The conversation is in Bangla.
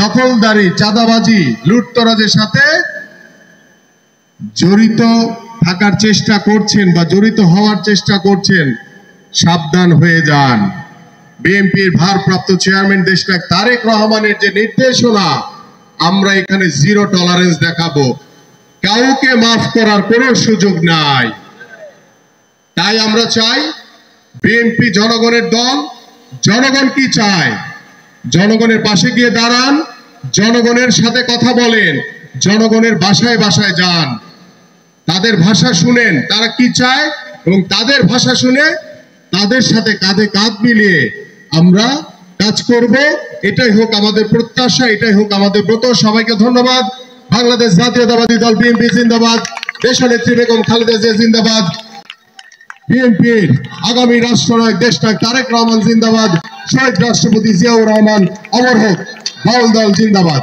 দখলদারি, চাঁদাবাজি, লুটতরাজের সাথে জড়িত থাকার চেষ্টা করছেন বা জড়িত হওয়ার চেষ্টা করছেন, সাবধান হয়ে যান। বিএনপির ভারপ্রাপ্ত চেয়ারম্যান দেশনায়ক তারেক রহমানের যে নির্দেশনা, আমরা এখানে জিরো টলারেন্স দেখাবো, কাউকে মাফ করার কোনো সুযোগ নাই। তাই আমরা চাই বিএনপি জনগণের দল। জনগণ কি চায়? জনগণের পাশে গিয়ে দাঁড়ান, জনগণের সাথে কথা বলেন, জনগণের বাসায় বাসায় যান, তাদের ভাষা শুনেন তারা কি চায়, এবং তাদের ভাষা শুনে তাদের সাথে কাঁধে কাঁধ মিলিয়ে আমরা কাজ করব। এটাই হোক আমাদের প্রত্যাশা, এটাই হোক আমাদের ব্রত। সবাইকে ধন্যবাদ। বাংলাদেশ জাতীয়তাবাদী দল বিএনপি জিন্দাবাদ। দেশনেত্রী বেগম খালেদা জিয়া জিন্দাবাদ। বিএনপির আগামী রাষ্ট্রনায়ক দেশনায়ক তারেক রহমান জিন্দাবাদ। শহীদ রাষ্ট্রপতি জিয়াউর রহমান অমর হোক। বাউল দল জিন্দাবাদ।